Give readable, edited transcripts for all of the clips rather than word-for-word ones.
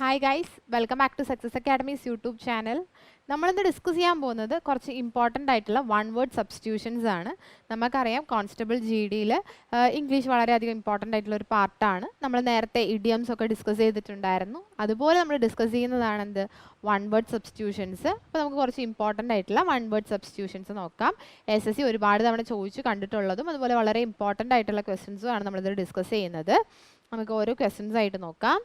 Hi guys, welcome back to Success Academy's YouTube channel. നമ്മളിന്ന് discuss ചെയ്യാൻ പോകുന്നത് കുറച്ച് ഇമ്പോർട്ടൻ്റ് ആയിട്ടുള്ള വൺ വേർഡ് സബ്സ്റ്റിറ്റ്യൂഷൻസ് ആണ്. നമുക്കറിയാം കോൺസ്റ്റബിൾ ജി ഡിയിൽ ഇംഗ്ലീഷ് വളരെയധികം ഇമ്പോർട്ടൻ്റ് ആയിട്ടുള്ള ഒരു പാർട്ടാണ്. നമ്മൾ നേരത്തെ ഇഡിയംസ് ഒക്കെ ഡിസ്കസ് ചെയ്തിട്ടുണ്ടായിരുന്നു. അതുപോലെ നമ്മൾ ഡിസ്കസ് ചെയ്യുന്നതാണ് എന്ത് വൺ വേർഡ് സബ്സ്റ്റിറ്റ്യൂഷൻസ്. അപ്പോൾ നമുക്ക് കുറച്ച് ഇമ്പോർട്ടൻ്റ് ആയിട്ടുള്ള വൺ വേർഡ് സബ്സ്റ്റിറ്റ്യൂഷൻസ് നോക്കാം. SSC ഒരുപാട് തവണ ചോദിച്ച് കണ്ടിട്ടുള്ളതും അതുപോലെ വളരെ ഇമ്പോർട്ടൻ്റ് ആയിട്ടുള്ള ക്വസ്റ്റ്യൻസും ആണ് നമ്മളിത് ഡിസ്കസ് ചെയ്യുന്നത്. നമുക്ക് ഓരോ ക്വസ്റ്റ്യൻസ് ആയിട്ട് നോക്കാം.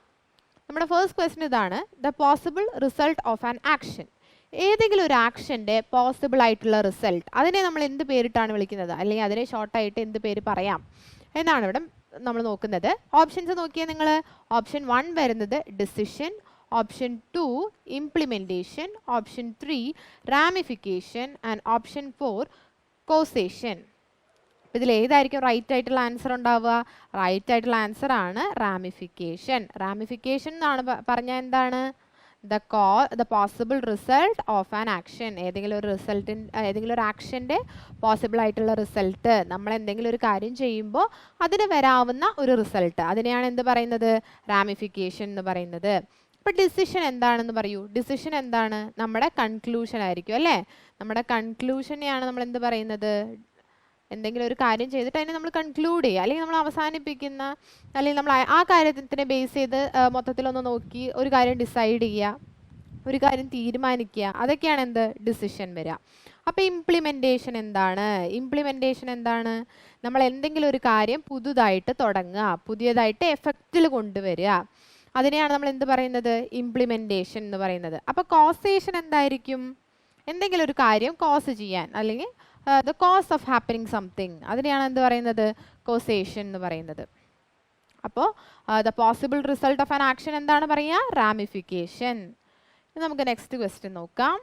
നമ്മുടെ ഫസ്റ്റ് ക്വസ്റ്റ്യൻ ഇതാണ്: the possible result of an action. ഏതെങ്കിലും ഒരു ആക്ഷൻ്റെ പോസിബിൾ ആയിട്ടുള്ള റിസൾട്ട്, അതിനെ നമ്മൾ എന്ത് പേരിട്ടാണ് വിളിക്കുന്നത്, അല്ലെങ്കിൽ അതിനെ ഷോർട്ടായിട്ട് എന്ത് പേര് പറയാം എന്നാണ് ഇവിടെ നമ്മൾ നോക്കുന്നത്. ഓപ്ഷൻസ് നോക്കിയാൽ നിങ്ങൾ ഓപ്ഷൻ 1 വരുന്നത് decision, option 2 implementation, option 3 ramification and option 4 causation. ഇതിൽ ഏതായിരിക്കും റൈറ്റ് ആയിട്ടുള്ള ആൻസർ ഉണ്ടാവുക? റൈറ്റ് ആയിട്ടുള്ള ആൻസർ ആണ് റാമിഫിക്കേഷൻ. റാമിഫിക്കേഷൻ എന്നാണ് പറഞ്ഞാൽ എന്താണ്? The possible result of an action. ഏതെങ്കിലും ഒരു ആക്ഷൻ്റെ പോസിബിൾ ആയിട്ടുള്ള റിസൾട്ട്, നമ്മൾ എന്തെങ്കിലും ഒരു കാര്യം ചെയ്യുമ്പോൾ അതിന് വരാവുന്ന ഒരു റിസൾട്ട്, അതിനെയാണ് എന്ത് പറയുന്നത്? റാമിഫിക്കേഷൻ എന്ന് പറയുന്നത്. ഇപ്പം ഡിസിഷൻ എന്താണെന്ന് പറയൂ. ഡിസിഷൻ എന്താണ്? നമ്മുടെ കൺക്ലൂഷൻ ആയിരിക്കും അല്ലേ? നമ്മുടെ കൺക്ലൂഷനെയാണ് നമ്മൾ എന്ത് പറയുന്നത്? എന്തെങ്കിലും ഒരു കാര്യം ചെയ്തിട്ട് അതിനെ നമ്മൾ കൺക്ലൂഡ് ചെയ്യുക, അല്ലെങ്കിൽ നമ്മൾ അവസാനിപ്പിക്കുന്ന, അല്ലെങ്കിൽ നമ്മൾ ആ കാര്യത്തിനെ ബേസ് ചെയ്ത് മൊത്തത്തിലൊന്ന് നോക്കി ഒരു കാര്യം ഡിസൈഡ് ചെയ്യുക, ഒരു കാര്യം തീരുമാനിക്കുക, അതൊക്കെയാണ് എന്ത് ഡിസിഷൻ വരിക. അപ്പോൾ ഇംപ്ലിമെൻറ്റേഷൻ എന്താണ്? ഇംപ്ലിമെൻറ്റേഷൻ എന്താണ്? നമ്മൾ എന്തെങ്കിലും ഒരു കാര്യം പുതുതായിട്ട് തുടങ്ങുക, പുതിയതായിട്ട് എഫക്റ്റിൽ കൊണ്ടുവരിക, അതിനെയാണ് നമ്മൾ എന്ത് പറയുന്നത്? ഇംപ്ലിമെൻറ്റേഷൻ എന്ന് പറയുന്നത്. അപ്പോൾ കോസേഷൻ എന്തായിരിക്കും? എന്തെങ്കിലും ഒരു കാര്യം കോസ് ചെയ്യാൻ, അല്ലെങ്കിൽ the cause of happening something, അതിനെയാണ് എന്ത് പറയുന്നത്? കോസേഷൻ എന്ന് പറയുന്നത്. അപ്പോൾ the possible result of an action എന്താണ് പറയുക? റാമിഫിക്കേഷൻ. നമുക്ക് നെക്സ്റ്റ് ക്വസ്റ്റ്യൻ നോക്കാം.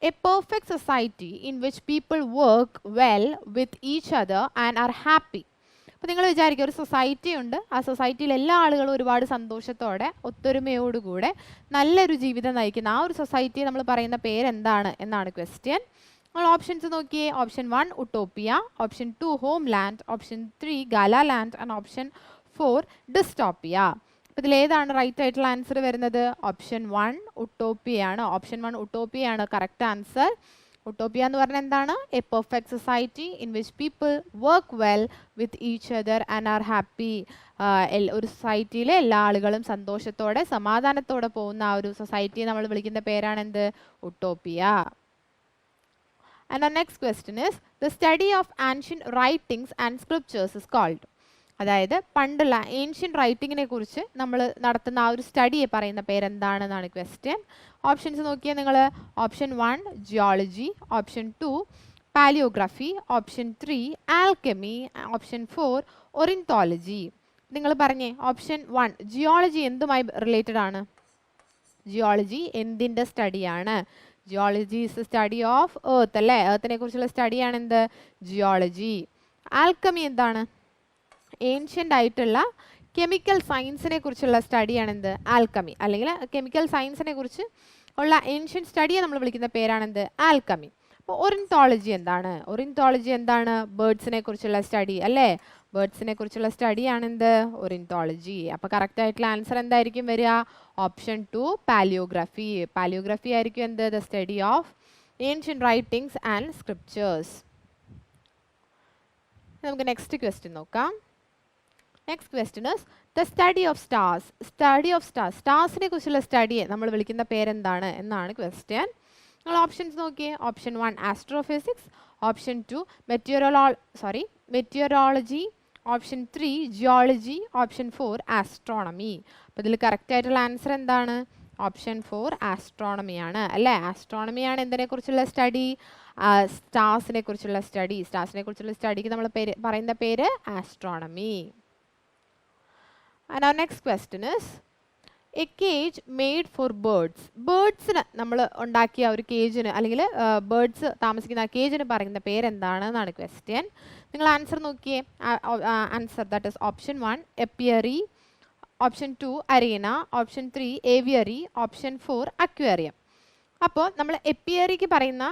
A perfect society in which people work well with each other and are happy. അപ്പോൾ നിങ്ങൾ വിചാരിക്കുക, ഒരു സൊസൈറ്റി ഉണ്ട്, ആ സൊസൈറ്റിയിൽ എല്ലാ ആളുകളും ഒരുപാട് സന്തോഷത്തോടെ ഒത്തൊരുമയോടുകൂടെ നല്ലൊരു ജീവിതം നയിക്കുന്ന ആ ഒരു സൊസൈറ്റിയെ നമ്മൾ പറയുന്ന പേരെന്താണ് എന്നാണ് ക്വസ്റ്റ്യൻ. നമ്മൾ ഓപ്ഷൻസ് നോക്കിയേ. Option 1 utopia, option 2 home land, option 3 gala land and option 4 dystopia. അപ്പോൾ ഇതിലേതാണ് റൈറ്റ് ആയിട്ടുള്ള ആൻസർ വരുന്നത്? ഓപ്ഷൻ 1 ഉട്ടോപ്പിയാണ്. ഓപ്ഷൻ 1 ഉട്ടോപ്പിയാണ് കറക്റ്റ് ആൻസർ. ഉട്ടോപ്പിയ എന്ന് പറഞ്ഞാൽ എന്താണ്? A perfect society in which people work well with each other and are happy. ഒരു സൊസൈറ്റിയിലെ എല്ലാ ആളുകളും സന്തോഷത്തോടെ സമാധാനത്തോടെ പോകുന്ന ആ ഒരു സൊസൈറ്റിയെ നമ്മൾ വിളിക്കുന്ന പേരാണ് എന്ത്? Utopia. And our next question is, the study of ancient writings and scriptures is called. അതായത് പണ്ടുള്ള ഏൻഷ്യൻ്റ് റൈറ്റിങ്ങിനെ കുറിച്ച് നമ്മൾ നടത്തുന്ന ആ ഒരു സ്റ്റഡിയെ പറയുന്ന പേരെന്താണെന്നാണ് ക്വസ്റ്റ്യൻ. ഓപ്ഷൻസ് നോക്കിയാൽ നിങ്ങൾ option 1 geology, option 2 palaeography, option 3 alchemy, option 4 ornithology. നിങ്ങൾ പറഞ്ഞേ ഓപ്ഷൻ 1 ജിയോളജി എന്തുമായി റിലേറ്റഡ് ആണ്? ജിയോളജി എന്തിൻ്റെ സ്റ്റഡിയാണ്? Geology is the study of earth അല്ലേ? എർത്തിനെ കുറിച്ചുള്ള സ്റ്റഡിയാണ് എന്ത്? ജിയോളജി. ആൽക്കമി എന്താണ്? ഏൻഷ്യൻ്റ് ആയിട്ടുള്ള കെമിക്കൽ സയൻസിനെ കുറിച്ചുള്ള സ്റ്റഡിയാണ് എന്ത്? ആൽക്കമി. അല്ലെങ്കിൽ കെമിക്കൽ സയൻസിനെ കുറിച്ച് ഉള്ള ഏൻഷ്യൻ്റ് സ്റ്റഡിയെ നമ്മൾ വിളിക്കുന്ന പേരാണ് എന്ത്? ആൽക്കമി. അപ്പോൾ ഒറിന്തോളജി എന്താണ്? ഒറിന്തോളജി എന്താണ്? ബേർഡ്സിനെ കുറിച്ചുള്ള സ്റ്റഡി അല്ലേ? ബേർഡ്സിനെ കുറിച്ചുള്ള സ്റ്റഡിയാണ് എന്ത്? ഒറിന്തോളജി. അപ്പോൾ കറക്റ്റ് ആയിട്ടുള്ള ആൻസർ എന്തായിരിക്കും വരിക? Option 2 palaeography. പാലിയോഗ്രഫി ആയിരിക്കും എന്ത്? The study of ancient writings and scriptures. നമുക്ക് നെക്സ്റ്റ് ക്വസ്റ്റ്യൻ നോക്കാം. Next question is the study of stars. Study of stars, സ്റ്റാർസിനെ കുറിച്ചുള്ള സ്റ്റഡിയെ നമ്മൾ വിളിക്കുന്ന പേരെന്താണ് എന്നാണ് ക്വസ്റ്റ്യൻ. നിങ്ങൾ ഓപ്ഷൻസ് നോക്കിയേ. Option 1 astrophysics, option 2 meteorology, option 3 geology, option 4 astronomy. അപ്പോൾ ഇതിൽ കറക്റ്റ് ആയിട്ടുള്ള ആൻസർ എന്താണ്? ഓപ്ഷൻ 4 ആസ്ട്രോണമിയാണ് അല്ലേ? ആസ്ട്രോണമിയാണ് എന്തിനെ കുറിച്ചുള്ള സ്റ്റഡി? സ്റ്റാർസിനെ കുറിച്ചുള്ള സ്റ്റഡി. സ്റ്റാർസിനെ കുറിച്ചുള്ള സ്റ്റഡിക്ക് നമ്മൾ പറയുന്ന പേര് astronomy. And our next question is, a cage made for birds. ബേർഡ്സിന് നമ്മൾ ഉണ്ടാക്കിയ ഒരു കേജിന്, അല്ലെങ്കിൽ ബേർഡ്സ് താമസിക്കുന്ന ആ കേജിന് പറയുന്ന പേരെന്താണെന്നാണ് ക്വസ്റ്റ്യൻ. നിങ്ങൾ ആൻസർ നോക്കിയേ. Answer that is option 1 apiary, option 2 arena, option 3 aviary, option 4 aquarium. അപ്പോൾ നമ്മൾ എപ്പിയറിക്ക് പറയുന്ന,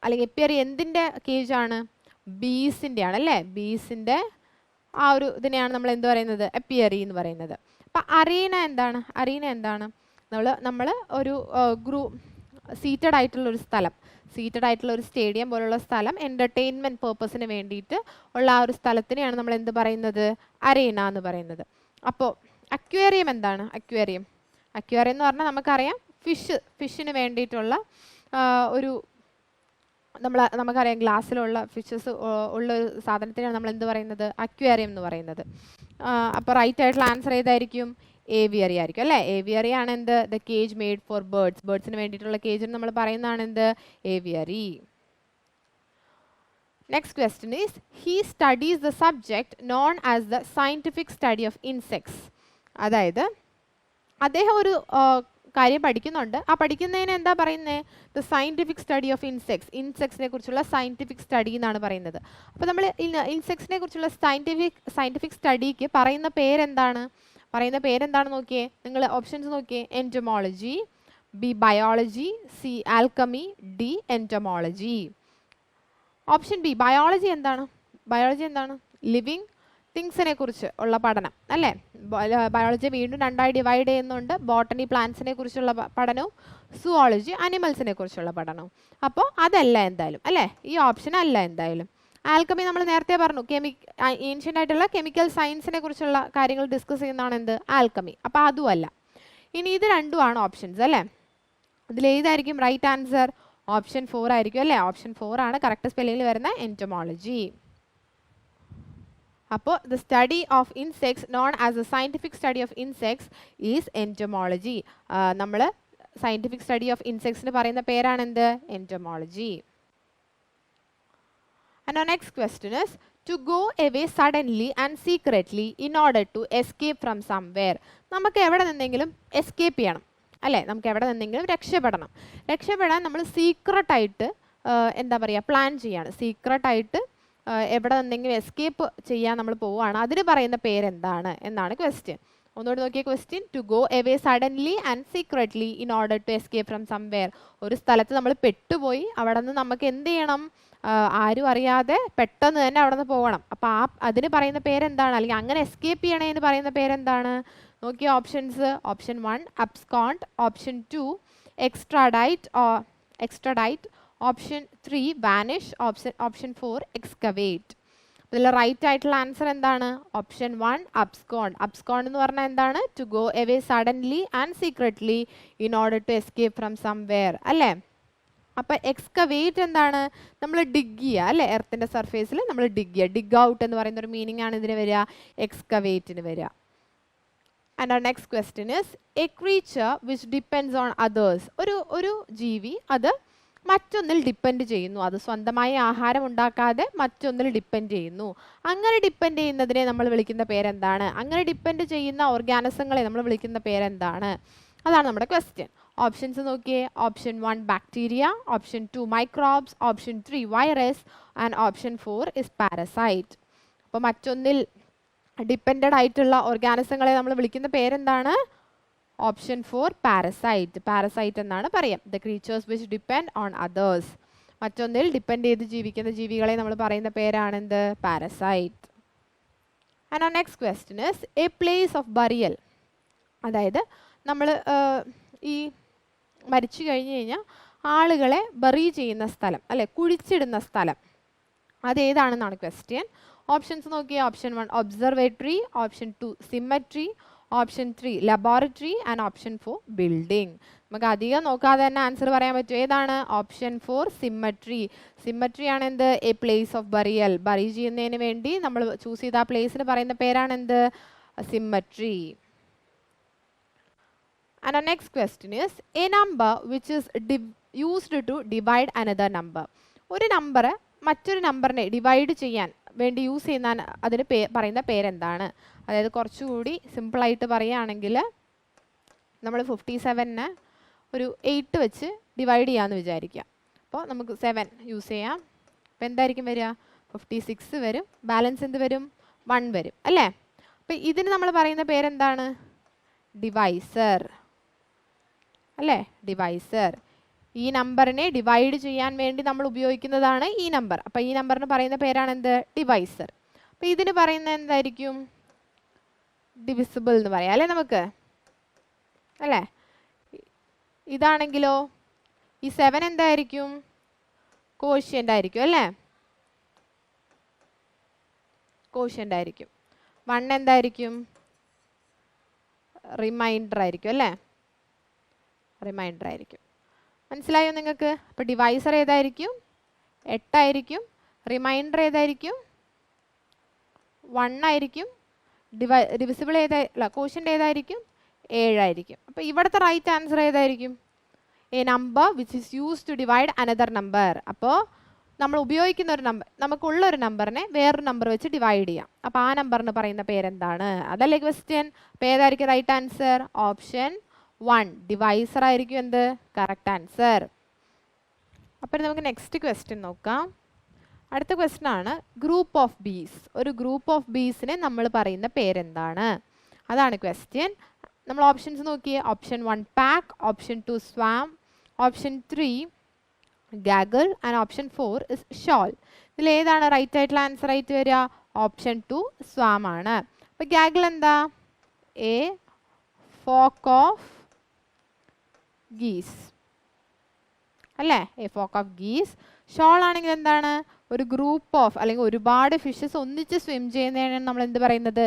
അല്ലെങ്കിൽ എപ്പിയറി എന്തിൻ്റെ കേജാണ്? ബീസിൻ്റെ ആണ് അല്ലേ? ബീസിൻ്റെ ആ ഒരു ഇതിനെയാണ് നമ്മൾ എന്ത് പറയുന്നത്? എപ്പിയറി എന്ന് പറയുന്നത്. അപ്പം അറീന എന്താണ് നമ്മൾ ഒരു സീറ്റഡ് ആയിട്ടുള്ള ഒരു സ്റ്റേഡിയം പോലുള്ള സ്ഥലം എൻ്റർടൈൻമെൻറ്റ് പേർപ്പസിന് വേണ്ടിയിട്ട് ഉള്ള ആ ഒരു സ്ഥലത്തിനെയാണ് നമ്മൾ എന്ത് പറയുന്നത്, അറീന എന്ന് പറയുന്നത്. അപ്പോൾ അക്വേറിയം എന്താണ്? അക്വേറിയം എന്ന് പറഞ്ഞാൽ നമുക്കറിയാം ഫിഷിന് വേണ്ടിയിട്ടുള്ള ഒരു നമുക്കറിയാം ഗ്ലാസ്സിലുള്ള ഫിഷസ് ഉള്ള ഒരു സാധനത്തിനാണ് നമ്മൾ എന്ത് പറയുന്നത്, അക്വേറിയം എന്ന് പറയുന്നത്. അപ്പോൾ റൈറ്റ് ആയിട്ടുള്ള ആൻസർ ഏതായിരിക്കും? ഏവിയറി ആയിരിക്കും അല്ലേ. ഏവിയറി ആണ് എന്ത്, ദ കേജ് മെയ്ഡ് ഫോർ ബേർഡ്സിന് വേണ്ടിയിട്ടുള്ള കേജ് നമ്മൾ പറയുന്നതാണ് എന്ത്, aviary. Next question is he studies the subject known as the scientific study of insects. അതായത് അദ്ദേഹം ഒരു കാര്യം പഠിക്കുന്നുണ്ട്. ആ പഠിക്കുന്നതിന് എന്താ പറയുന്നത്, ദ സയൻറ്റിഫിക് സ്റ്റഡി ഓഫ് ഇൻസെക്ട്സിനെ കുറിച്ചുള്ള സയൻറ്റിഫിക് സ്റ്റഡി എന്നാണ് പറയുന്നത്. അപ്പോൾ നമ്മൾ ഇൻസെക്ട്സിനെ കുറിച്ചുള്ള സയൻറ്റിഫിക് സ്റ്റഡിക്ക് പറയുന്ന പേരെന്താണ് നോക്കിയേ, നിങ്ങൾ ഓപ്ഷൻസ് നോക്കിയേ. Entomology, B biology, C alchemy, D entomology. Option B biology എന്താണ് ലിവിങ് തിങ്സിനെ കുറിച്ച് ഉള്ള പഠനം അല്ലേ. ബയോളജി വീണ്ടും രണ്ടായി ഡിവൈഡ് ചെയ്യുന്നുണ്ട്, ബോട്ടണി പ്ലാന്റ്സിനെ കുറിച്ചുള്ള പഠനവും സുവോളജി അനിമൽസിനെ കുറിച്ചുള്ള പഠനവും. അപ്പോൾ അതല്ല എന്തായാലും അല്ലേ, ഈ ഓപ്ഷൻ അല്ല എന്തായാലും. ആൽക്കമി നമ്മൾ നേരത്തെ പറഞ്ഞു, ഏൻഷ്യൻ്റ് ആയിട്ടുള്ള കെമിക്കൽ സയൻസിനെ കുറിച്ചുള്ള കാര്യങ്ങൾ ഡിസ്കസ് ചെയ്യുന്നതാണ് എന്ത്, ആൽക്കമി. അപ്പോൾ അതുമല്ല. ഇനി ഇത് രണ്ടുമാണ് ഓപ്ഷൻസ് അല്ലേ. ഇതിലേതായിരിക്കും റൈറ്റ് ആൻസർ? ഓപ്ഷൻ 4 ആയിരിക്കും അല്ലേ. ഓപ്ഷൻ 4 ആണ് കറക്റ്റ് സ്പെല്ലിങ്ങിൽ വരുന്ന എൻറ്റമോളജി. അപ്പോൾ the study of insects known as A scientific study of insects is entomology. നമ്മൾ സയൻറ്റിഫിക് സ്റ്റഡി ഓഫ് ഇൻസെക്ട്സിന് പറയുന്ന പേരാണ് എന്ത്, entomology. And our next question is to go away suddenly and secretly in order to escape from somewhere. നമുക്ക് എവിടെ നിന്നെങ്കിലും escape ചെയ്യണം അല്ലേ, നമുക്ക് എവിടെ നിന്നെങ്കിലും രക്ഷപ്പെടാൻ നമ്മൾ സീക്രട്ടായിട്ട് എന്താ പറയുക, പ്ലാൻ ചെയ്യാണ്. സീക്രട്ടായിട്ട് എവിടെ നിന്നെങ്കിലും എസ്കേപ്പ് ചെയ്യാൻ നമ്മൾ പോവുകയാണ്. അതിന് പറയുന്ന പേരെന്താണ് എന്നാണ് ക്വസ്റ്റ്യൻ. ഒന്നുകൂടി നോക്കിയ question, to go away suddenly and secretly in order to escape from somewhere. ഒരു സ്ഥലത്ത് നമ്മൾ പെട്ടുപോയി, അവിടെ നിന്ന് നമുക്ക് എന്ത് ചെയ്യണം, ആരും അറിയാതെ പെട്ടെന്ന് തന്നെ അവിടെ നിന്ന് പോകണം. അപ്പോൾ അതിന് പറയുന്ന പേരെന്താണ്, അല്ലെങ്കിൽ അങ്ങനെ എസ്കേപ്പ് ചെയ്യണതിന് പറയുന്ന പേരെന്താണ്? നോക്കിയ options. Option 1 abscond, option 2 extradite, option 3 vanish, option 4 excavate. ഇതിൽ റൈറ്റ് ആയിട്ടുള്ള ആൻസർ എന്താണ്? ഓപ്ഷൻ 1 അബ്സ്കോണ്ട് എന്ന് പറഞ്ഞാൽ എന്താണ്, to go away suddenly and secretly in order to escape from somewhere അല്ലേ. അപ്പോൾ എക്സ്കവേറ്റ് എന്താണ്, നമ്മൾ ഡിഗ് ചെയ്യുക അല്ലേ, എർത്തിൻ്റെ സർഫേസിൽ നമ്മൾ ഡിഗ് ഔട്ട് എന്ന് പറയുന്ന ഒരു മീനിങ് ആണ് ഇതിന് വരിക, എക്സ്കവേറ്റിന് വരിക. And our next question is a creature which depends on others. ഒരു ജീവി അത് മറ്റൊന്നിൽ ഡിപ്പെൻഡ് ചെയ്യുന്നു, അത് സ്വന്തമായി ആഹാരം ഉണ്ടാക്കാതെ മറ്റൊന്നിൽ ഡിപ്പെൻഡ് ചെയ്യുന്നു. അങ്ങനെ ഡിപ്പെൻഡ് ചെയ്യുന്നതിനെ നമ്മൾ വിളിക്കുന്ന പേരെന്താണ്? അങ്ങനെ ഡിപ്പെൻഡ് ചെയ്യുന്ന ഓർഗാനിസങ്ങളെ നമ്മൾ വിളിക്കുന്ന പേരെന്താണ്? അതാണ് നമ്മുടെ ക്വസ്റ്റ്യൻ. ഓപ്ഷൻസ് നോക്കിയേ. Option 1 bacteria, option 2 microbes, option 3 virus and option 4 is parasite. അപ്പോൾ മറ്റൊന്നിൽ ഡിപ്പെൻഡഡ് ആയിട്ടുള്ള ഓർഗാനിസങ്ങളെ നമ്മൾ വിളിക്കുന്ന പേരെന്താണ്? ഓപ്ഷൻ 4 പാരസൈറ്റ് എന്നാണ് പറയാം. The creatures which depend on others. മറ്റൊന്നിൽ ഡിപ്പെൻഡ് ചെയ്ത് ജീവിക്കുന്ന ജീവികളെ നമ്മൾ പറയുന്ന പേരാണെന്ത്? Parasite. And our next question is a place of burial. അതായത് നമ്മൾ ഈ മരിച്ചു കഴിഞ്ഞ് കഴിഞ്ഞാൽ ആളുകളെ ബറി ചെയ്യുന്ന സ്ഥലം അല്ലെ, കുഴിച്ചിടുന്ന സ്ഥലം, അതേതാണെന്നാണ് ക്വസ്റ്റ്യൻ. ഓപ്ഷൻസ് നോക്കിയാൽ option 1 observatory, option 2 symmetry, option 3 laboratory and option 4 building. നമുക്ക് അധികം നോക്കാതെ തന്നെ ആൻസർ പറയാൻ പറ്റും. ഏതാണ്? ഓപ്ഷൻ 4 സിമ്മട്രി ആണ് എന്ത്? A place of burial. Bury ചെയ്യുന്നതിന് വേണ്ടി നമ്മൾ ചൂസ് ചെയ്ത ആ പ്ലേസിന് പറയുന്ന പേരാണ് എന്ത്? Symmetry. And our next question is a number which is used to divide another number. ഒരു നമ്പർ മറ്റൊരു നമ്പറിനെ ഡിവൈഡ് ചെയ്യാൻ വേണ്ടി യൂസ് ചെയ്യുന്ന അതിന് പറയുന്ന പേരെന്താണ്? അതായത് കുറച്ചുകൂടി സിമ്പിളായിട്ട് പറയുകയാണെങ്കിൽ നമ്മൾ 57നെ ഒരു 8 വെച്ച് ഡിവൈഡ് ചെയ്യാമെന്ന് വിചാരിക്കുക. അപ്പോൾ നമുക്ക് 7 യൂസ് ചെയ്യാം. അപ്പോൾ എന്തായിരിക്കും വരിക? 56 വരും. ബാലൻസ് എന്ത് വരും? 1 വരും അല്ലേ. അപ്പോൾ ഇതിന് നമ്മൾ പറയുന്ന പേരെന്താണ്? ഡിവൈസർ അല്ലേ, ഡിവൈസർ. ഈ നമ്പറിനെ ഡിവൈഡ് ചെയ്യാൻ വേണ്ടി നമ്മൾ ഉപയോഗിക്കുന്നതാണ് ഈ നമ്പർ. അപ്പോൾ ഈ നമ്പറിന് പറയുന്ന പേരാണ് എന്ത്? ഡിവൈസർ. അപ്പോൾ ഇതിന് പറയുന്നത് എന്തായിരിക്കും? ഡിവിസിബിൾ എന്ന് പറയാം അല്ലേ നമുക്ക്, അല്ലേ? ഇതാണെങ്കിലോ ഈ 7 എന്തായിരിക്കും? കോഷ്യൻ്റ് ആയിരിക്കും അല്ലേ? കോഷ്യൻ്റ് ആയിരിക്കും. 1 എന്തായിരിക്കും? റിമൈൻഡർ ആയിരിക്കും അല്ലേ? റിമൈൻഡർ ആയിരിക്കും. മനസ്സിലായോ നിങ്ങൾക്ക്? അപ്പോൾ ഡിവൈസർ ഏതായിരിക്കും? 8 ആയിരിക്കും. റിമൈൻഡർ ഏതായിരിക്കും? 1 ആയിരിക്കും. ഡിവിസിബിൾ കോഷ്യൻ്റ് ഏതായിരിക്കും? 7 ആയിരിക്കും. അപ്പോൾ ഇവിടുത്തെ റൈറ്റ് ആൻസർ ഏതായിരിക്കും? A number which is use to divide another number. അപ്പോൾ നമ്മൾ ഉപയോഗിക്കുന്ന ഒരു നമ്പർ, നമുക്കുള്ള ഒരു നമ്പറിനെ വേറൊരു നമ്പർ വെച്ച് ഡിവൈഡ് ചെയ്യാം. അപ്പോൾ ആ നമ്പറിന് പറയുന്ന പേരെന്താണ്? അതല്ലേ ക്വസ്റ്റ്യൻ. അപ്പോൾ ഏതായിരിക്കും റൈറ്റ് ആൻസർ? ഓപ്ഷൻ 1 ഡിവൈസർ ആയിരിക്കും എന്ത്? Correct answer. അപ്പോൾ നമുക്ക് നെക്സ്റ്റ് ക്വസ്റ്റ്യൻ നോക്കാം. അടുത്ത ക്വസ്റ്റ്യൻ ആണ് ഗ്രൂപ്പ് ഓഫ് ബീസ്. ഒരു ഗ്രൂപ്പ് ഓഫ് ബീസിനെ നമ്മൾ പറയുന്ന പേരെന്താണ്? അതാണ് ക്വസ്റ്റ്യൻ. നമ്മൾ ഓപ്ഷൻസ് നോക്കിയേ. Option 1 pack, option 2 swarm, option 3 gaggle and option 4 is shoal. ഇതിൽ ഏതാണ് റൈറ്റ് ആയിട്ടുള്ള ആൻസർ ആയിട്ട് വരിക? ഓപ്ഷൻ 2 സ്വാം ആണ്. അപ്പോൾ ഗാഗിൾ എന്താ? എ ഫോക്ക് ഓഫ് ഗീസ് അല്ലേ? A flock of geese. Shoal ആണെങ്കിൽ എന്താണ്? ഒരു ഗ്രൂപ്പ് ഓഫ് അല്ലെങ്കിൽ ഒരുപാട് ഫിഷസ് ഒന്നിച്ച് സ്വിം ചെയ്യുന്നതിനാണ് നമ്മൾ എന്ത് പറയുന്നത്?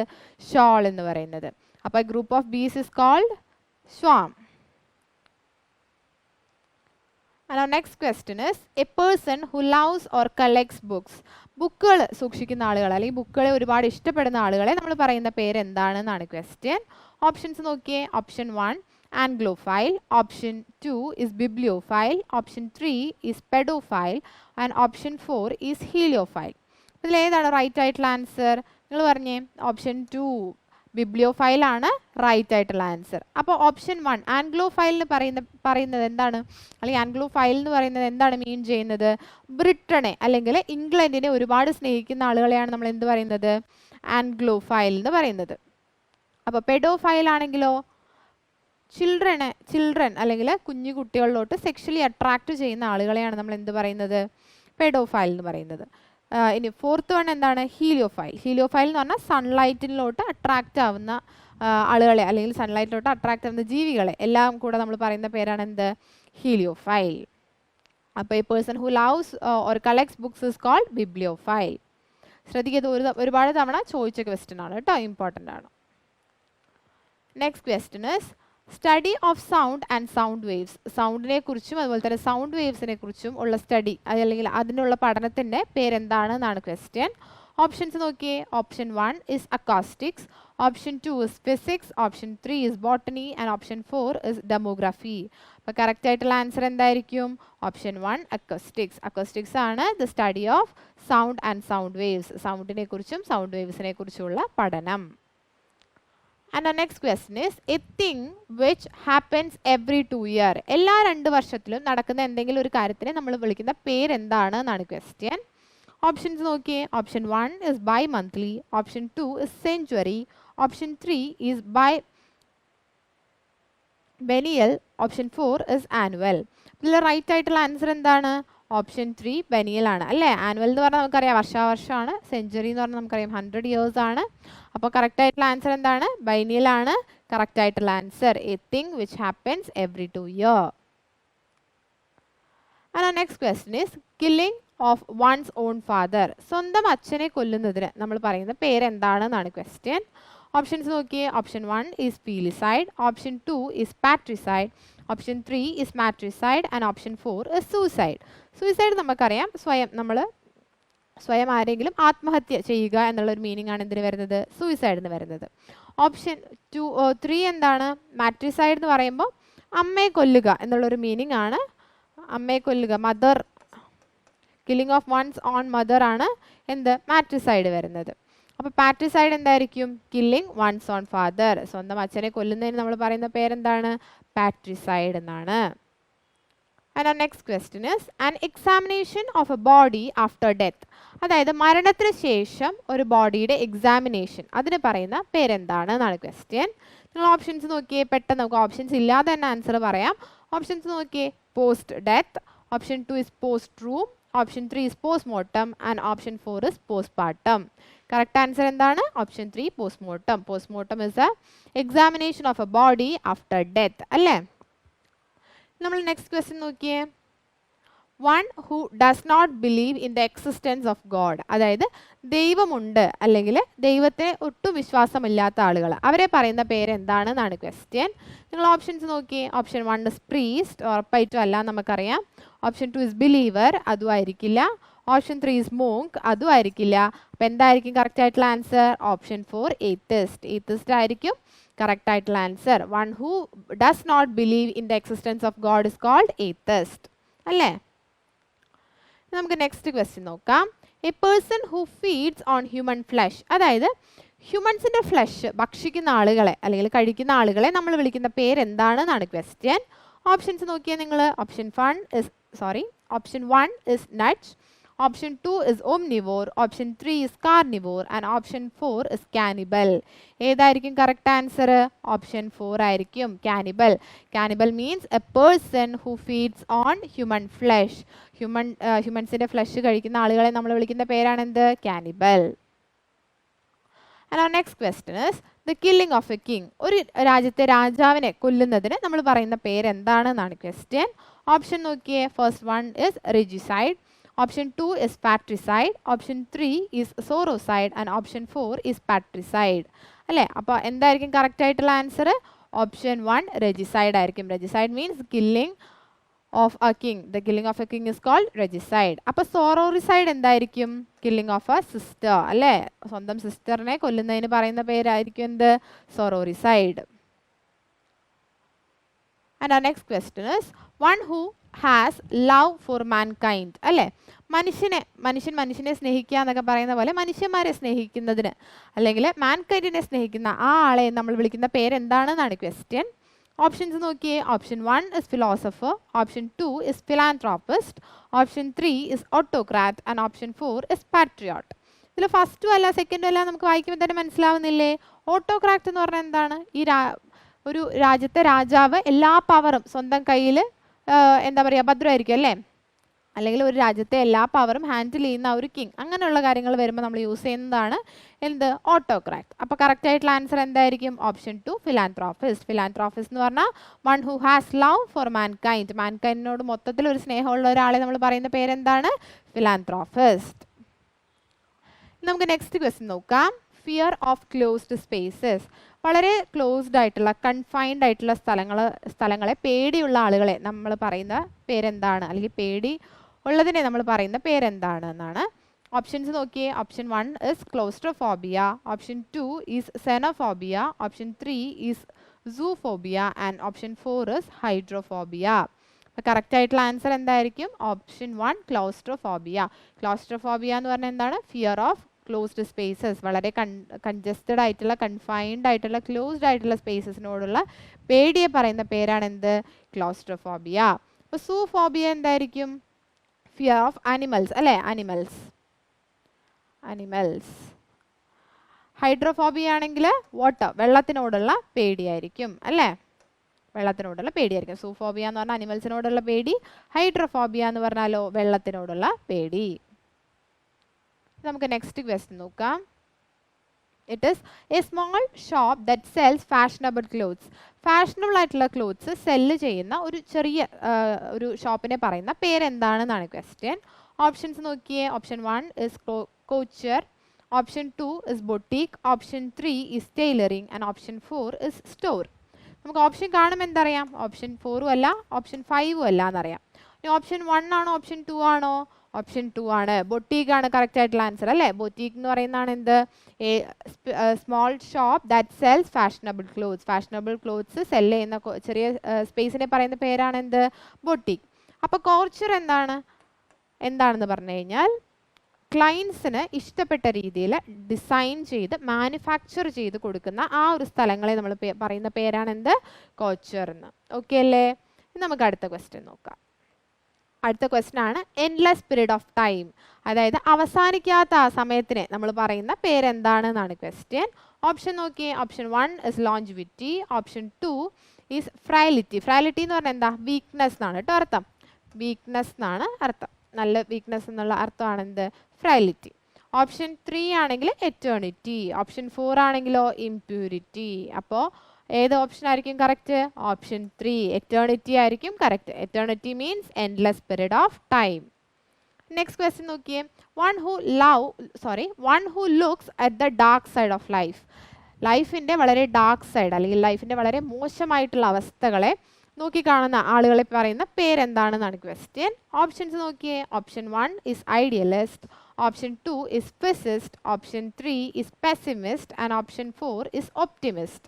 ഷോൾ എന്ന് പറയുന്നത്. അപ്പോൾ group of bees is called swarm. And our next question is a person who loves or collects books. ബുക്കുകൾ സൂക്ഷിക്കുന്ന ആളുകൾ അല്ലെങ്കിൽ ബുക്കുകളെ ഒരുപാട് ഇഷ്ടപ്പെടുന്ന ആളുകളെ നമ്മൾ പറയുന്ന പേര് എന്താണെന്നാണ് ക്വസ്റ്റ്യൻ. ഓപ്ഷൻസ് നോക്കിയേ. Option 1 Anglophile, option 2 is bibliophile, option 3 is pedophile and option 4 is heliophile. ഇതിൽ ഏതാണ് റൈറ്റ് ആയിട്ടുള്ള ആൻസർ? നിങ്ങൾ പറഞ്ഞേ. ഓപ്ഷൻ 2 ബിബ്ലിയോഫൈൽ ആണ് റൈറ്റ് ആയിട്ടുള്ള ആൻസർ. അപ്പോൾ ഓപ്ഷൻ 1 ആംഗ്ലോഫൈലിന് പറയുന്നത് എന്താണ്? അല്ലെങ്കിൽ ആംഗ്ലോഫൈൽ എന്ന് പറയുന്നത് എന്താണ് മീൻ ചെയ്യുന്നത്? ബ്രിട്ടനെ അല്ലെങ്കിൽ ഇംഗ്ലണ്ടിനെ ഒരുപാട് സ്നേഹിക്കുന്ന ആളുകളെയാണ് നമ്മൾ എന്ത് പറയുന്നത്? ആംഗ്ലോഫൈൽ എന്ന് പറയുന്നത്. അപ്പോൾ പെഡോഫൈൽ ആണെങ്കിലോ ചിൽഡ്രൻ അല്ലെങ്കിൽ കുഞ്ഞു കുട്ടികളിലോട്ട് സെക്ഷലി അട്രാക്റ്റ് ചെയ്യുന്ന ആളുകളെയാണ് നമ്മൾ എന്ത് പറയുന്നത്? പെഡോഫൈൽ എന്ന് പറയുന്നത്. ഇനി ഫോർത്ത് വൺ എന്താണ്? ഹീലിയോഫൈൽ. ഹീലിയോഫൈൽ എന്ന് പറഞ്ഞാൽ സൺലൈറ്റിലോട്ട് അട്രാക്റ്റ് ആവുന്ന ആളുകളെ അല്ലെങ്കിൽ സൺലൈറ്റിലോട്ട് അട്രാക്റ്റ് ആവുന്ന ജീവികളെ എല്ലാം കൂടെ നമ്മൾ പറയുന്ന പേരാണ് എന്ത്? ഹീലിയോഫൈൽ. അപ്പോൾ a person who loves or collects books is called bibliophile. ശ്രദ്ധിക്കുന്നത് ഒരുപാട് തവണ ചോദിച്ച ക്വസ്റ്റ്യൻ ആണ് കേട്ടോ, ഇമ്പോർട്ടൻ്റ് ആണ്. Next question is study of sound and sound waves. സൗണ്ടിനെ കുറിച്ചും അതുപോലെ തന്നെ സൗണ്ട് വേവ്സിനെ കുറിച്ചും ഉള്ള സ്റ്റഡി അല്ലെങ്കിൽ അതിനുള്ള പഠനത്തിൻ്റെ പേരെന്താണെന്നാണ് ക്വസ്റ്റ്യൻ. ഓപ്ഷൻസ് നോക്കിയേ. Option 1 is acoustics, option 2 is physics, option 3 is botany and option 4 is demography. അപ്പോൾ കറക്റ്റ് ആയിട്ടുള്ള ആൻസർ എന്തായിരിക്കും? Option 1 acoustics. അക്കോസ്റ്റിക്സ് ആണ് the study of sound and sound waves. സൗണ്ടിനെ കുറിച്ചും സൗണ്ട് വേവ്സിനെ കുറിച്ചുള്ള പഠനം. And our next question is a thing which happens every 2 years. എല്ലാ 2 വർഷത്തിലും നടക്കുന്ന എന്തെങ്കിലും ഒരു കാര്യത്തിനെ നമ്മൾ വിളിക്കുന്ന പേരെന്താണ് എന്നാണ് ക്വസ്റ്റ്യൻ. ഓപ്ഷൻസ് നോക്കിയേ. Option 1 is bimonthly, option 2 is century, option 3 is biennial, option 4 is annual. ഇതിൽ റൈറ്റ് ആയിട്ടുള്ള ആൻസർ എന്താണ്? ഓപ്ഷൻ 3 ബെനിയൽ ആണ് അല്ലേ? ആനുവൽ എന്ന് പറഞ്ഞാൽ നമുക്കറിയാം വർഷാവർഷമാണ്. സെഞ്ച്വറി എന്ന് പറഞ്ഞാൽ നമുക്കറിയാം 100 years ആണ്. അപ്പോൾ കറക്റ്റ് ആയിട്ടുള്ള ആൻസർ എന്താണ്? ബൈനിയൽ ആണ് കറക്റ്റ് ആയിട്ടുള്ള answer. A thing which happens every 2 years. And our next question is killing of one's own father. സ്വന്തം അച്ഛനെ കൊല്ലുന്നതിന് നമ്മൾ പറയുന്ന പേരെന്താണെന്നാണ് ക്വസ്റ്റ്യൻ. ഓപ്ഷൻസ് നോക്കിയേ. Option 1 is filicide, option 2 is patricide, option 3 is matricide and option 4 is suicide. Suicide നമുക്കറിയാം സ്വയം ആരെങ്കിലും ആത്മഹത്യ ചെയ്യുക എന്നുള്ളൊരു മീനിങ് ആണ് എന്തിന് വരുന്നത്? സൂയിസൈഡ് എന്ന് വരുന്നത്. ഓപ്ഷൻ 3 എന്താണ്? മാട്രിസൈഡ് എന്ന് പറയുമ്പോൾ അമ്മയെ കൊല്ലുക എന്നുള്ളൊരു മീനിങ് ആണ്. അമ്മയെ കൊല്ലുക, mother, killing of one's own mother ആണ് എന്ത്? മാട്രിസൈഡ് വരുന്നത്. അപ്പോൾ പാട്രിസൈഡ് എന്തായിരിക്കും? Killing one's own father. സ്വന്തം അച്ഛനെ കൊല്ലുന്നതിന് നമ്മൾ പറയുന്ന പേരെന്താണ്? പാട്രിസൈഡ് എന്നാണ്. And our next question is an examination of a body after death. അതായത് മരണത്തിന് ശേഷം ഒരു ബോഡിയുടെ എക്സാമിനേഷൻ, അതിന് പറയുന്ന പേരെന്താണ് എന്നാണ് ക്വസ്റ്റ്യൻ. നിങ്ങൾ ഓപ്ഷൻസ് നോക്കിയേ. പെട്ടെന്ന് നമുക്ക് ഓപ്ഷൻസ് ഇല്ലാതെ തന്നെ ആൻസർ പറയാം. ഓപ്ഷൻസ് നോക്കിയേ. Post death, option 2 is post room, option 3 is post mortem and option 4 is post partum. Correct answer എന്താണ്? Option 3 postmortem. Postmortem is a examination of a body after death അല്ലേ? നമ്മൾ next question നോക്കിയേ. One who does not believe in the existence of God, അതായത് ദൈവമുണ്ട് അല്ലെങ്കിൽ ദൈവത്തിന് ഒട്ടും വിശ്വാസമില്ലാത്ത ആളുകൾ, അവരെ പറയുന്ന പേര് എന്താണെന്നാണ് ക്വസ്റ്റ്യൻ. നിങ്ങൾ ഓപ്ഷൻസ് നോക്കിയേ. ഓപ്ഷൻ 1 ഇസ് പ്രീസ്റ്റ്, ഉറപ്പായിട്ടും അല്ല നമുക്കറിയാം. ഓപ്ഷൻ 2 ഇസ് ബിലീവർ, അതും ആയിരിക്കില്ല. ഓപ്ഷൻ 3 ഇസ് മോങ്ക്, അതും ആയിരിക്കില്ല. അപ്പോൾ എന്തായിരിക്കും കറക്റ്റ് ആയിട്ടുള്ള ആൻസർ? Option 4 atheist. ഏത്തിസ്റ്റ് ആയിരിക്കും കറക്റ്റ് ആയിട്ടുള്ള answer. One who does not believe in the existence of God is called atheist അല്ലേ? നമുക്ക് നെക്സ്റ്റ് ക്വസ്റ്റ്യൻ നോക്കാം. A person who feeds on human flesh, അതായത് ഹ്യൂമൻസിൻ്റെ ഫ്ലഷ് ഭക്ഷിക്കുന്ന ആളുകളെ അല്ലെങ്കിൽ കഴിക്കുന്ന ആളുകളെ നമ്മൾ വിളിക്കുന്ന പേരെന്താണെന്നാണ് ക്വസ്റ്റ്യൻ. ഓപ്ഷൻസ് നോക്കിയാൽ നിങ്ങൾ. Option 1 is nuts, option 2 is omnivore, option 3 is carnivore and option 4 is cannibal. ഏതായിരിക്കും കറക്റ്റ് ആൻസർ? ഓപ്ഷൻ 4 ആയിരിക്കും cannibal. Cannibal means a person who feeds on human flesh. ഹ്യൂമൻസിൻ്റെ ഫ്ലഷ് കഴിക്കുന്ന ആളുകളെ നമ്മൾ വിളിക്കുന്ന പേരാണ് എന്ത്? cannibal. And our next question is the killing of a king. ഒരു രാജ്യത്തെ രാജാവിനെ കൊല്ലുന്നതിന് നമ്മൾ പറയുന്ന പേര് എന്താണെന്നാണ് ക്വസ്റ്റ്യൻ. ഓപ്ഷൻ നോക്കിയേ. First 1 is regicide, option 2 is patricide, option 3 is sorocide and option 4 is patricide അല്ലേ? അപ്പോൾ എന്തായിരിക്കും കറക്റ്റ് ആയിട്ടുള്ള ആൻസർ? ഓപ്ഷൻ 1 regicide ആയിരിക്കും. regicide means killing of a king. The killing of a king is called regicide. അപ്പോൾ sororicide എന്തായിരിക്കും? killing of a sister അല്ലേ? സ്വന്തം സിസ്റ്ററിനെ കൊല്ലുന്നതിന് പറയുന്ന പേരായിരിക്കും എന്ത്? sororicide. And our next question is one who has love for mankind അല്ലേ? മനുഷ്യനെ സ്നേഹിക്കുക എന്നൊക്കെ പറയുന്ന പോലെ മനുഷ്യന്മാരെ സ്നേഹിക്കുന്നതിന് അല്ലെങ്കിൽ മാൻകൈൻഡിനെ സ്നേഹിക്കുന്ന ആ ആളെ നമ്മൾ വിളിക്കുന്ന പേരെന്താണെന്നാണ് ക്വസ്റ്റ്യൻ. ഓപ്ഷൻസ് നോക്കിയേ. Option 1 is philosopher, option 2 is philanthropist, option 3 is autocrat and option 4 is patriot. ഇതിൽ ഫസ്റ്റും അല്ല സെക്കൻഡും അല്ല നമുക്ക് വായിക്കുമ്പോൾ തന്നെ മനസ്സിലാവുന്നില്ലേ? ഓട്ടോക്രാറ്റ് എന്ന് പറഞ്ഞാൽ എന്താണ്? ഒരു രാജ്യത്തെ രാജാവ് എല്ലാ പവറും സ്വന്തം കയ്യിൽ എന്താ പറയുക ഭദ്രമായിരിക്കും അല്ലേ? അല്ലെങ്കിൽ ഒരു രാജ്യത്തെ എല്ലാ പവറും ഹാൻഡിൽ ചെയ്യുന്ന ഒരു കിങ്, അങ്ങനെയുള്ള കാര്യങ്ങൾ വരുമ്പോൾ നമ്മൾ യൂസ് ചെയ്യുന്നതാണ് എന്ത്? ഓട്ടോക്രാറ്റ്. അപ്പോൾ കറക്റ്റ് ആയിട്ടുള്ള ആൻസർ എന്തായിരിക്കും? Option 2 philanthropist. ഫിലാന്ത്രോപ്പിസ്റ്റ് എന്ന് പറഞ്ഞാൽ one who has love for mankind, മാൻകൈൻഡിനോട് മൊത്തത്തിൽ ഒരു സ്നേഹമുള്ള ഒരാളെ നമ്മൾ പറയുന്ന പേരെന്താണ്? ഫിലാന്ത്രോപ്പിസ്റ്റ്. നമുക്ക് നെക്സ്റ്റ് ക്വസ്റ്റ്യൻ നോക്കാം. ഫിയർ ഓഫ് ക്ലോസ്ഡ് സ്പേസസ്, വളരെ ക്ലോസ്ഡ് ആയിട്ടുള്ള കൺഫൈൻഡ് ആയിട്ടുള്ള സ്ഥലങ്ങളെ പേടിയുള്ള ആളുകളെ നമ്മൾ പറയുന്ന പേരെന്താണ്? അല്ലെങ്കിൽ പേടി ഉള്ളതിനെ നമ്മൾ പറയുന്ന പേരെന്താണ് എന്നാണ്. ഓപ്ഷൻസ് നോക്കിയേ. Option 1 is claustrophobia, option 2 is xenophobia, option 3 is zoophobia and option 4 is hydrophobia. അപ്പോൾ കറക്റ്റ് ആയിട്ടുള്ള ആൻസർ എന്തായിരിക്കും? Option 1 claustrophobia. ക്ലോസ്ട്രോഫോബിയ എന്ന് പറഞ്ഞാൽ എന്താണ്? ഫിയർ ഓഫ് ക്ലോസ്ഡ് സ്പേസസ്, വളരെ കൺജസ്റ്റഡ് ആയിട്ടുള്ള കൺഫൈൻഡ് ആയിട്ടുള്ള ക്ലോസ്ഡ് ആയിട്ടുള്ള സ്പേസസിനോടുള്ള പേടിയെ പറയുന്ന പേരാണ് എന്ത്? ക്ലോസ്ട്രോഫോബിയ. അപ്പോൾ സൂഫോബിയ എന്തായിരിക്കും? ഫിയർ ഓഫ് ആനിമൽസ് അല്ലേ? ആനിമൽസ്. ഹൈഡ്രോഫോബിയ ആണെങ്കിൽ വാട്ടർ, വെള്ളത്തിനോടുള്ള പേടിയായിരിക്കും അല്ലേ? വെള്ളത്തിനോടുള്ള പേടിയായിരിക്കും. സൂഫോബിയ എന്ന് പറഞ്ഞാൽ അനിമൽസിനോടുള്ള പേടി, ഹൈഡ്രോഫോബിയ എന്ന് പറഞ്ഞാലോ വെള്ളത്തിനോടുള്ള പേടി. നമുക്ക് നെക്സ്റ്റ് ക്വസ്റ്റ്യൻ നോക്കാം. It is A small shop that cells fashionable clothes. Fashionable ആയിട്ടുള്ള ക്ലോത്ത്സ് സെല്ല് ചെയ്യുന്ന ഒരു ചെറിയ ഒരു ഷോപ്പിനെ പറയുന്ന പേരെന്താണെന്നാണ് ക്വസ്റ്റ്യൻ. ഓപ്ഷൻസ് നോക്കിയേ. Option 1 is couture, option 2 is boutique, option 3 is tailoring and option 4 is store. നമുക്ക് ഓപ്ഷൻ കാണുമ്പോൾ എന്തറിയാം? ഓപ്ഷൻ 4ഉം അല്ല ഓപ്ഷൻ 5ഉം അല്ല എന്നറിയാം. ഇനി ഓപ്ഷൻ 1 ആണോ ഓപ്ഷൻ 2 ആണോ? ഓപ്ഷൻ 2 ആണ്. ബൊട്ടീക്ക് ആണ് കറക്റ്റ് ആയിട്ടുള്ള ആൻസർ അല്ലേ? ബൊട്ടീക്ക് എന്ന് പറയുന്നതാണ് എന്ത്? A small shop that sells fashionable clothes. Fashionable clothes sell ചെയ്യുന്ന ചെറിയ സ്പേസിനെ പറയുന്ന പേരാണ് എന്ത്? ബൊട്ടീക്ക്. അപ്പോൾ കോച്ചർ എന്താണെന്ന് പറഞ്ഞു കഴിഞ്ഞാൽ ക്ലയൻസിന് ഇഷ്ടപ്പെട്ട രീതിയിൽ ഡിസൈൻ ചെയ്ത് മാനുഫാക്ചർ ചെയ്ത് കൊടുക്കുന്ന ആ ഒരു സ്ഥലങ്ങളെ നമ്മൾ പറയുന്ന പേരാണ് എന്ത്? കോച്ചർ എന്ന്. ഓക്കെ അല്ലേ? നമുക്ക് അടുത്ത ക്വസ്റ്റ്യൻ നോക്കാം. അടുത്ത ക്വസ്റ്റ്യൻ ആണ് എൻഡ്ലെസ് പീരീഡ് ഓഫ് ടൈം, അതായത് അവസാനിക്കാത്ത ആ സമയത്തിനെ നമ്മൾ പറയുന്ന പേരെന്താണെന്നാണ് ക്വസ്റ്റ്യൻ. ഓപ്ഷൻ നോക്കിയേ. Option 1 is longevity, option 2 is frailty. Frailty എന്ന് പറഞ്ഞാൽ എന്താ? വീക്ക്നെസ് എന്നാണ് കേട്ടോ അർത്ഥം. വീക്ക്നെസ് എന്നാണ് അർത്ഥം. നല്ല വീക്ക്നെസ് എന്നുള്ള അർത്ഥമാണ് എന്ത്? ഫ്രൈലിറ്റി. ഓപ്ഷൻ 3 ആണെങ്കിൽ എറ്റേണിറ്റി. ഓപ്ഷൻ 4 ആണെങ്കിലോ ഇംപ്യൂരിറ്റി. അപ്പോൾ ഏത് ഓപ്ഷൻ ആയിരിക്കും കറക്റ്റ്? ഓപ്ഷൻ 3 എറ്റേണിറ്റി ആയിരിക്കും correct. Eternity means endless period of time. Next question നോക്കിയേ. One who looks at the dark side of life. ലൈഫിൻ്റെ വളരെ ഡാർക്ക് സൈഡ് അല്ലെങ്കിൽ ലൈഫിൻ്റെ വളരെ മോശമായിട്ടുള്ള അവസ്ഥകളെ നോക്കിക്കാണുന്ന ആളുകളെ പറയുന്ന പേരെന്താണെന്നാണ് ക്വസ്റ്റ്യൻ. ഓപ്ഷൻസ് നോക്കിയേ. Option 1 is idealist, option 2 is പെസിസ്റ്റ്, option 3 is pessimist and option 4 is optimist.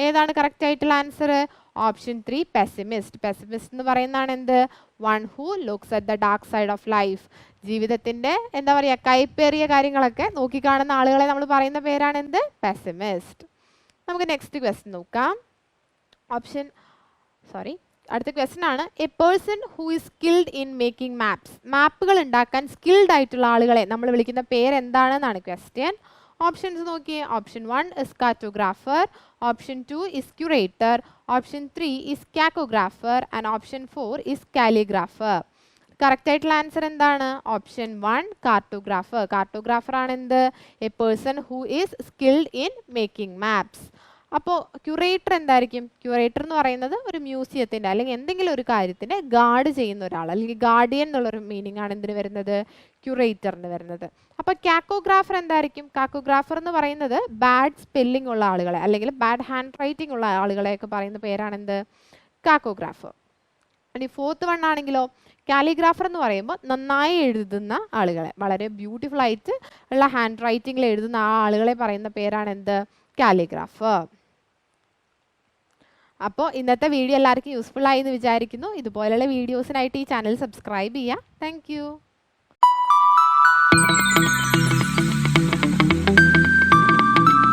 ഏതാണ് കറക്റ്റ് ആയിട്ടുള്ള ആൻസർ? Option 3 pessimist. പെസിമിസ്റ്റ് എന്ന് പറയുന്നതാണ് എന്ത്? One who looks at the dark side of life. ജീവിതത്തിൻ്റെ എന്താ പറയുക കൈപ്പേറിയ കാര്യങ്ങളൊക്കെ നോക്കിക്കാണുന്ന ആളുകളെ നമ്മൾ പറയുന്ന പേരാണ് എന്ത്? പെസിമിസ്റ്റ്. നമുക്ക് നെക്സ്റ്റ് ക്വസ്റ്റ്യൻ നോക്കാം. അടുത്ത ക്വസ്റ്റ്യൻ ആണ്. A person who is skilled in making maps. മാപ്പുകൾ ഉണ്ടാക്കാൻ സ്കിൽഡ് ആയിട്ടുള്ള ആളുകളെ നമ്മൾ വിളിക്കുന്ന പേരെന്താണെന്നാണ് ക്വസ്റ്റ്യൻ. ഓപ്ഷൻസ് നോക്കിയേ. Option 1 is cartographer, option 2 is curator, option 3 is cacographer and option 4 is calligrapher. Correct ആയിട്ടുള്ള ആൻസർ എന്താണ്? Option 1 cartographer. കാർട്ടോഗ്രാഫർ ആണ് എന്ത്? A person who is skilled in making maps. അപ്പോൾ ക്യൂറേറ്റർ എന്തായിരിക്കും? ക്യൂറേറ്റർ എന്ന് പറയുന്നത് ഒരു മ്യൂസിയത്തിൻ്റെ അല്ലെങ്കിൽ എന്തെങ്കിലും ഒരു കാര്യത്തിൻ്റെ ഗാർഡ് ചെയ്യുന്ന ഒരാൾ അല്ലെങ്കിൽ ഗാർഡിയൻ എന്നുള്ളൊരു മീനിങ് ആണ് എന്തിന് വരുന്നത്? ക്യൂറേറ്ററിന് വരുന്നത്. അപ്പോൾ കാക്കോഗ്രാഫർ എന്തായിരിക്കും? കാക്കോഗ്രാഫർ എന്ന് പറയുന്നത് ബാഡ് സ്പെല്ലിംഗ് ഉള്ള ആളുകളെ അല്ലെങ്കിൽ ബാഡ് ഹാൻഡ് റൈറ്റിംഗ് ഉള്ള ആളുകളെയൊക്കെ പറയുന്ന പേരാണെന്ത്? കാക്കോഗ്രാഫർ. ഇനി ഫോർത്ത് വൺ ആണെങ്കിലോ കാലിഗ്രാഫർ എന്ന് പറയുമ്പോൾ നന്നായി എഴുതുന്ന ആളുകളെ വളരെ ബ്യൂട്ടിഫുൾ ആയിട്ട് ഉള്ള ഹാൻഡ് റൈറ്റിംഗിൽ എഴുതുന്ന ആ ആളുകളെ പറയുന്ന പേരാണ് എന്ത്? കാലിഗ്രാഫർ. അപ്പോൾ ഇന്നത്തെ വീഡിയോ എല്ലാവർക്കും യൂസ്ഫുൾ ആയി എന്ന് വിചാരിക്കുന്നു. ഇതുപോലെയുള്ള വീഡിയോസിനായിട്ട് ഈ ചാനൽ സബ്സ്ക്രൈബ് ചെയ്യുക. താങ്ക്